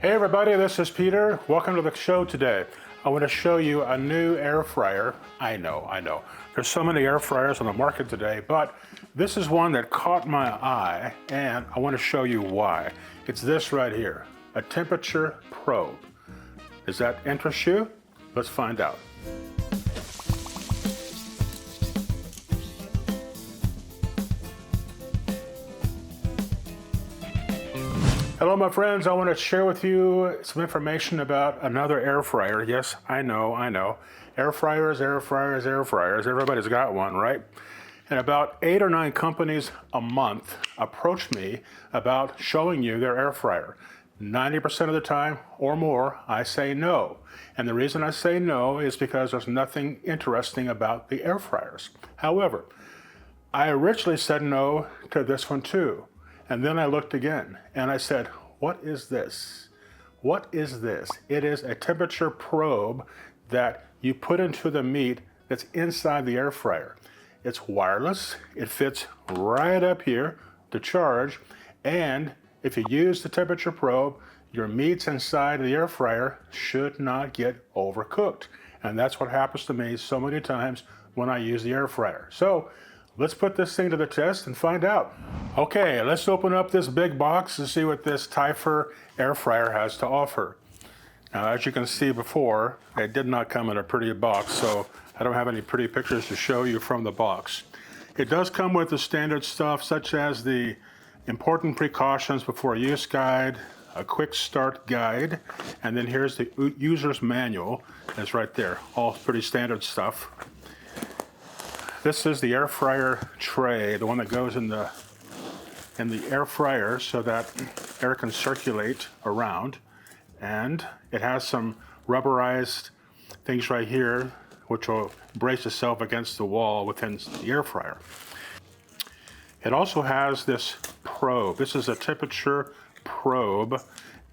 Hey everybody, this is Peter. Welcome to the show today. I want to show you a new air fryer. I know. There's so many air fryers on the market today, but this is one that caught my eye and I want to show you why. It's this right here, a temperature probe. Does that interest you? Let's find out. Hello my friends, I want to share with you some information about another air fryer. Yes, I know. Air fryers. Everybody's got one, right? And about 8 or 9 companies a month approach me about showing you their air fryer. 90% of the time or more, I say no. And the reason I say no is because there's nothing interesting about the air fryers. However, I originally said no to this one too. And then I looked again and I said, what is this? What is this? It is a temperature probe that you put into the meat that's inside the air fryer. It's wireless, it fits right up here to charge, and if you use the temperature probe, your meats inside the air fryer should not get overcooked. And that's what happens to me so many times when I use the air fryer. So let's put this thing to the test and find out. Okay, let's open up this big box and see what this Typhur air fryer has to offer. Now, as you can see before, it did not come in a pretty box, so I don't have any pretty pictures to show you from the box. It does come with the standard stuff, such as the important precautions before use guide, a quick start guide, and then here's the user's manual. It's right there, all pretty standard stuff. This is the air fryer tray, the one that goes in the air fryer so that air can circulate around. And it has some rubberized things right here which will brace itself against the wall within the air fryer. It also has this probe. This is a temperature probe,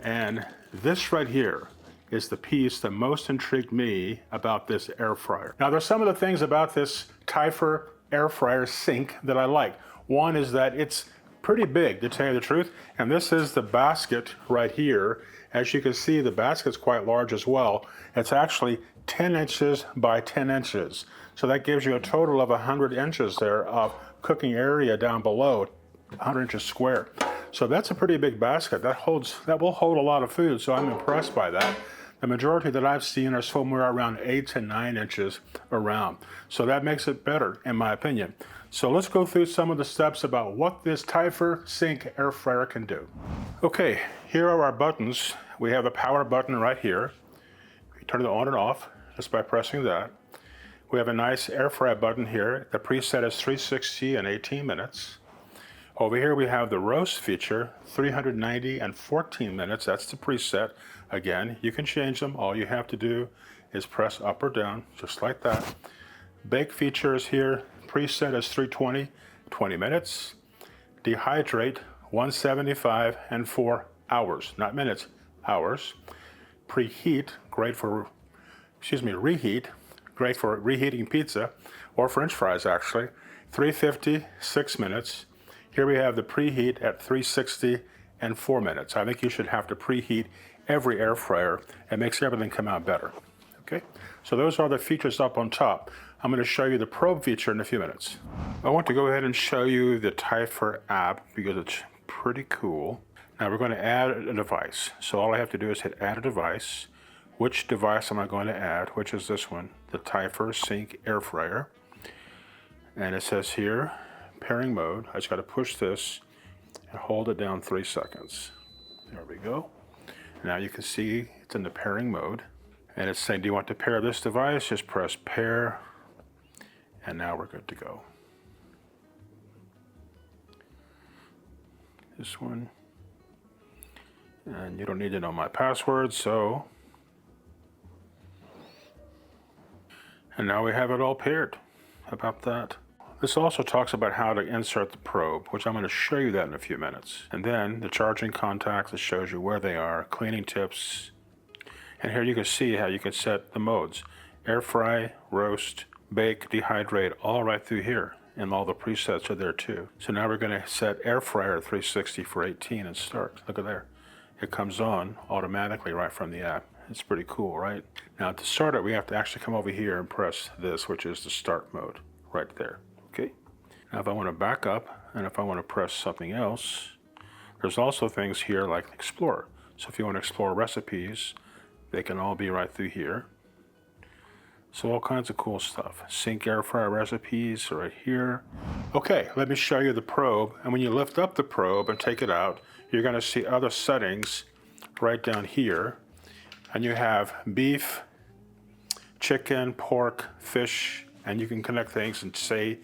and this right here is the piece that most intrigued me about this air fryer. Now, there's some of the things about this Typhur Air Fryer Sync that I like. One is that it's pretty big, to tell you the truth, and this is the basket right here. As you can see, the basket's quite large as well. It's actually 10 inches by 10 inches. So that gives you a total of 100 inches there of cooking area down below, 100 inches square. So that's a pretty big basket. That will hold a lot of food, so I'm impressed by that. The majority that I've seen are somewhere around 8 to 9 inches around. So that makes it better, in my opinion. So let's go through some of the steps about what this Typhur Sync Air Fryer can do. Okay, here are our buttons. We have the power button right here. You turn it on and off just by pressing that. We have a nice air fry button here. The preset is 360 and 18 minutes. Over here we have the roast feature, 390 and 14 minutes. That's the preset. Again, you can change them. All you have to do is press up or down, just like that. Bake feature is here. Preset is 320, 20 minutes. Dehydrate, 175 and 4 hours, not minutes, hours. Reheat, great for reheating pizza or French fries actually. 350, 6 minutes. Here we have the preheat at 360 and 4 minutes. I think you should have to preheat every air fryer. It makes everything come out better. Okay, so those are the features up on top. I'm going to show you the probe feature in a few minutes. I want to go ahead and show you the Typhur app because it's pretty cool. Now we're going to add a device. So all I have to do is hit add a device. Which device am I going to add? Which is this one, the Typhur Sync Air Fryer. And it says here, pairing mode. I just got to push this and hold it down 3 seconds. There we go. Now you can see it's in the pairing mode. And it's saying, do you want to pair this device? Just press pair. And now we're good to go. This one. And you don't need to know my password, so. And now we have it all paired. How about that? This also talks about how to insert the probe, which I'm going to show you that in a few minutes. And then the charging contacts, it shows you where they are, cleaning tips. And here you can see how you can set the modes. Air fry, roast, bake, dehydrate, all right through here. And all the presets are there too. So now we're going to set air fryer 360 for 18 and start. Look at there. it comes on automatically right from the app. It's pretty cool, right? Now to start it, we have to actually come over here and press this, which is the start mode right there, okay? Now if I want to back up and if I want to press something else, there's also things here like Explorer. So if you want to explore recipes, they can all be right through here. So all kinds of cool stuff. Sync Air Fryer recipes right here. Okay, let me show you the probe. And when you lift up the probe and take it out, you're going to see other settings right down here. And you have beef, chicken, pork, fish, and you can connect things and say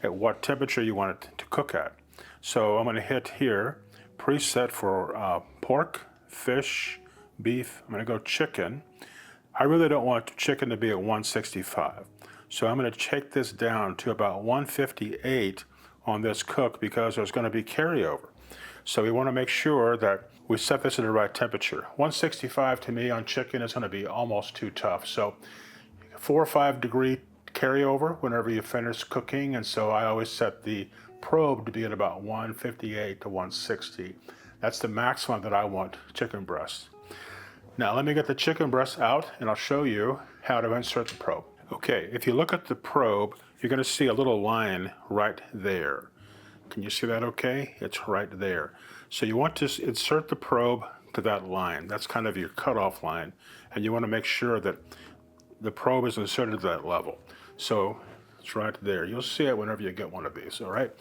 at what temperature you want it to cook at. So I'm going to hit here, preset for pork, fish, beef. I'm going to go chicken. I really don't want chicken to be at 165. So I'm going to take this down to about 158 on this cook because there's going to be carryover. So we want to make sure that we set this at the right temperature. 165 to me on chicken is going to be almost too tough. So 4 or 5 degree carryover whenever you finish cooking. And so I always set the probe to be at about 158 to 160. That's the maximum that I want chicken breast. Now let me get the chicken breast out and I'll show you how to insert the probe. Okay, if you look at the probe, you're going to see a little line right there. Can you see that okay? It's right there. So you want to insert the probe to that line. That's kind of your cutoff line. And you want to make sure that the probe is inserted to that level. So it's right there. You'll see it whenever you get one of these, all right?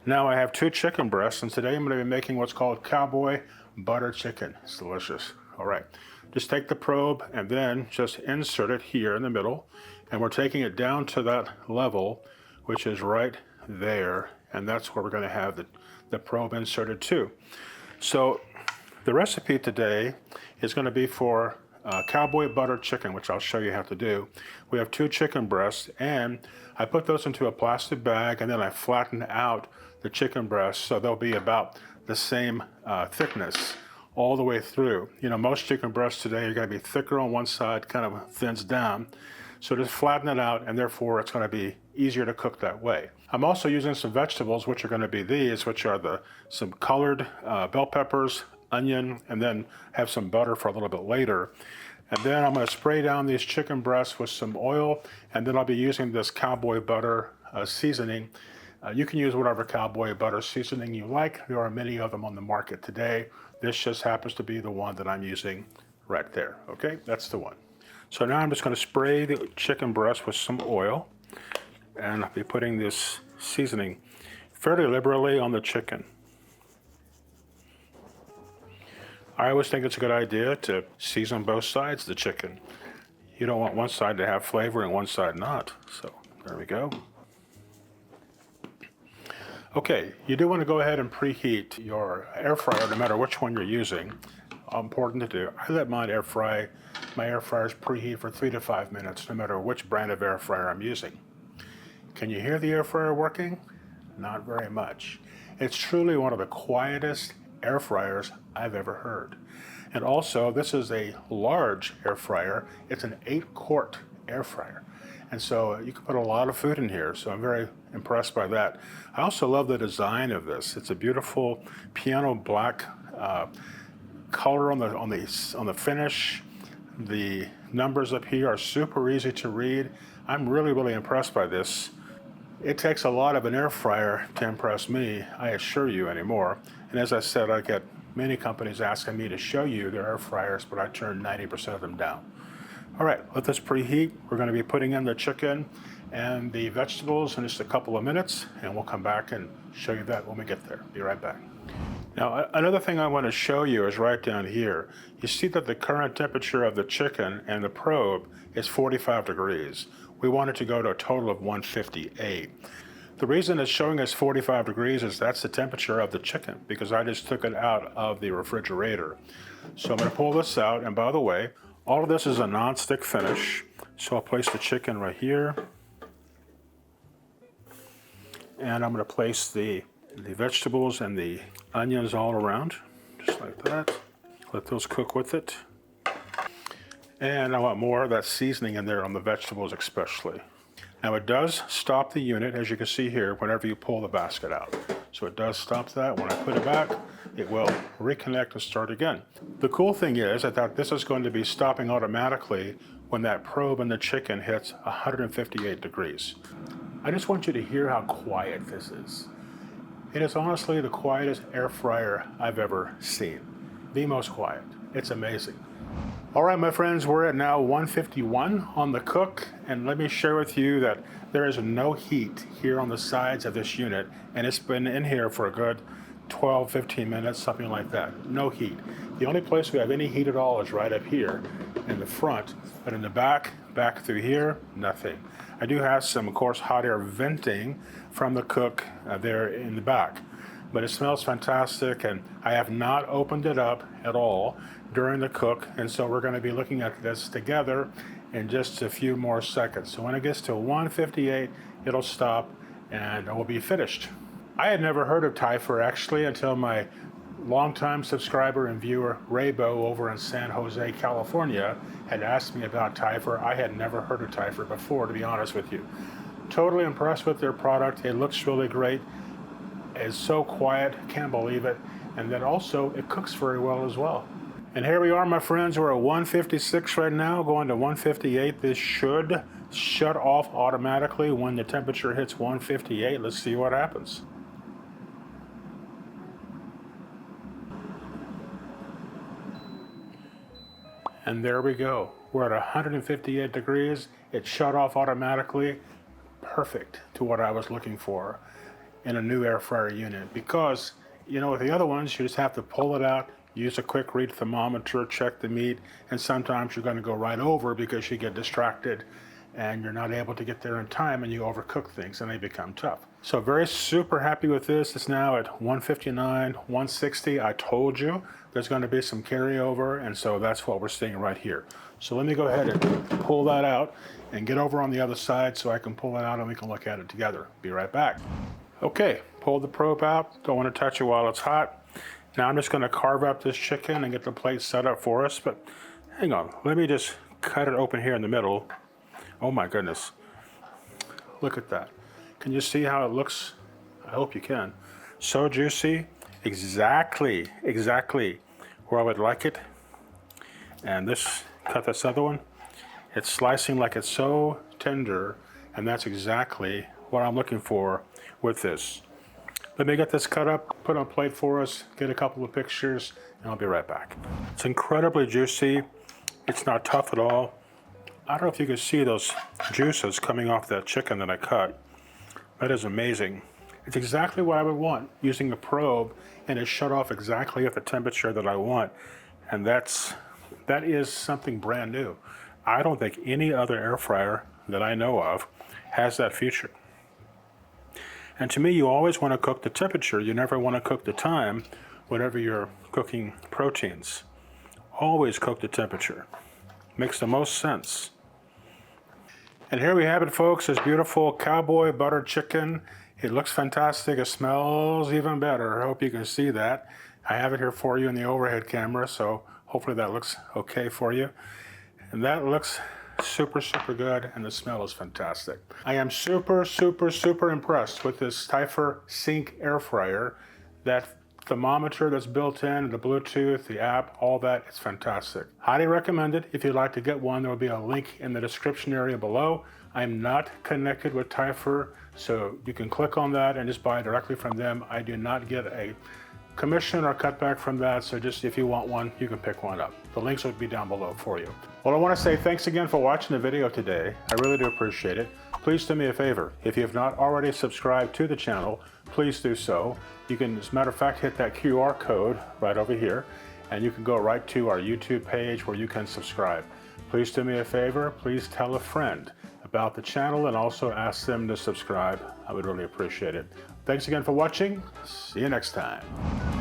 Now I have 2 chicken breasts, and today I'm going to be making what's called Cowboy butter chicken. It's delicious. All right, just take the probe and then just insert it here in the middle, and we're taking it down to that level, which is right there, and that's where we're going to have the probe inserted too. So the recipe today is going to be for Cowboy butter chicken, which I'll show you how to do. We have 2 chicken breasts, and I put those into a plastic bag, and then I flatten out the chicken breasts so they'll be about the same thickness all the way through. You know, most chicken breasts today are going to be thicker on one side, kind of thins down. So just flatten it out, and therefore it's going to be easier to cook that way. I'm also using some vegetables, which are going to be these, which are some colored bell peppers, onion, and then have some butter for a little bit later. And then I'm going to spray down these chicken breasts with some oil, and then I'll be using this Cowboy butter seasoning. You can use whatever Cowboy butter seasoning you like. There are many of them on the market today. This just happens to be the one that I'm using right there, okay? That's the one. So now I'm just going to spray the chicken breast with some oil, and I'll be putting this seasoning fairly liberally on the chicken. I always think it's a good idea to season both sides of the chicken. You don't want one side to have flavor and one side not. So there we go. Okay, you do want to go ahead and preheat your air fryer no matter which one you're using. Important to do. I let mine air fry. My air fryers preheat for 3 to 5 minutes no matter which brand of air fryer I'm using. Can you hear the air fryer working? Not very much. It's truly one of the quietest air fryers I've ever heard. And also, this is a large air fryer. It's an 8-quart air fryer. And so you can put a lot of food in here. So I'm very impressed by that. I also love the design of this. It's a beautiful piano black color on the finish. The numbers up here are super easy to read. I'm really impressed by this. It takes a lot of an air fryer to impress me, I assure you, anymore. And as I said, I get many companies asking me to show you their air fryers, but I turn 90% of them down. All right, let this preheat. We're going to be putting in the chicken and the vegetables in just a couple of minutes, and we'll come back and show you that when we get there. Be right back. Now, another thing I want to show you is right down here. You see that the current temperature of the chicken and the probe is 45 degrees. We want it to go to a total of 158. The reason it's showing us 45 degrees is that's the temperature of the chicken, because I just took it out of the refrigerator. So I'm going to pull this out, and by the way, all of this is a non-stick finish. So I'll place the chicken right here. And I'm going to place the vegetables and the onions all around, just like that. Let those cook with it. And I want more of that seasoning in there on the vegetables especially. Now it does stop the unit, as you can see here, whenever you pull the basket out. So it does stop that. When I put it back, it will reconnect and start again. The cool thing is that this is going to be stopping automatically when that probe in the chicken hits 158 degrees. I just want you to hear how quiet this is. It is honestly the quietest air fryer I've ever seen. The most quiet. It's amazing. All right, my friends, we're at now 151 on the cook, and let me share with you that there is no heat here on the sides of this unit, and it's been in here for a good 12, 15 minutes, something like that. No heat. The only place we have any heat at all is right up here in the front, but in the back through here, nothing. I do have some, of course, hot air venting from the cook there in the back, but it smells fantastic, and I have not opened it up at all during the cook, and so we're going to be looking at this together in just a few more seconds. So when it gets to 158, it'll stop and we'll be finished. I had never heard of Typhur actually until my longtime subscriber and viewer Raybo over in San Jose, California had asked me about Typhur. I had never heard of Typhur before, to be honest with you. Totally impressed with their product. It looks really great. It's so quiet, can't believe it. And then also it cooks very well as well. And here we are, my friends. We're at 156 right now, going to 158. This should shut off automatically when the temperature hits 158. Let's see what happens. And there we go. We're at 158 degrees. It shut off automatically. Perfect to what I was looking for in a new air fryer unit. Because, you know, with the other ones, you just have to pull it out, use a quick read thermometer, check the meat, and sometimes you're going to go right over because you get distracted and you're not able to get there in time and you overcook things and they become tough. So very super happy with this. It's now at 159, 160. I told you there's going to be some carryover, and so that's what we're seeing right here. So let me go ahead and pull that out and get over on the other side so I can pull it out and we can look at it together. Be right back. Okay, pull the probe out. Don't want to touch it while it's hot. Now I'm just going to carve up this chicken and get the plate set up for us, but hang on, let me just cut it open here in the middle. Oh my goodness, look at that. Can you see how it looks? I hope you can. So juicy, exactly where I would like it. And cut this other one. It's slicing like it's so tender, and that's exactly what I'm looking for with this. Let me get this cut up, put on a plate for us, get a couple of pictures, and I'll be right back. It's incredibly juicy. It's not tough at all. I don't know if you can see those juices coming off that chicken that I cut. That is amazing. It's exactly what I would want using a probe, and it shut off exactly at the temperature that I want. And that is something brand new. I don't think any other air fryer that I know of has that feature. And to me, you always want to cook the temperature. You never want to cook the time whenever you're cooking proteins. Always cook the temperature. Makes the most sense. And here we have it, folks, this beautiful Cowboy butter chicken. It looks fantastic. It smells even better. I hope you can see that. I have it here for you in the overhead camera, so hopefully that looks okay for you. And that looks super good, and the smell is fantastic. I am super impressed with this Typhur Sync Air Fryer. That thermometer that's built in, the Bluetooth, the app, all that, it's fantastic. Highly recommend it. If you'd like to get one, there will be a link in the description area below. I'm not connected with Typhur, so you can click on that and just buy directly from them. I do not get a commission or cutback from that, so just if you want one, you can pick one up. The links will be down below for you. Well, I want to say thanks again for watching the video today. I really do appreciate it. Please do me a favor. If you have not already subscribed to the channel, please do so. You can, as a matter of fact, hit that QR code right over here, and you can go right to our YouTube page where you can subscribe. Please do me a favor. Please tell a friend about the channel and also ask them to subscribe. I would really appreciate it. Thanks again for watching. See you next time.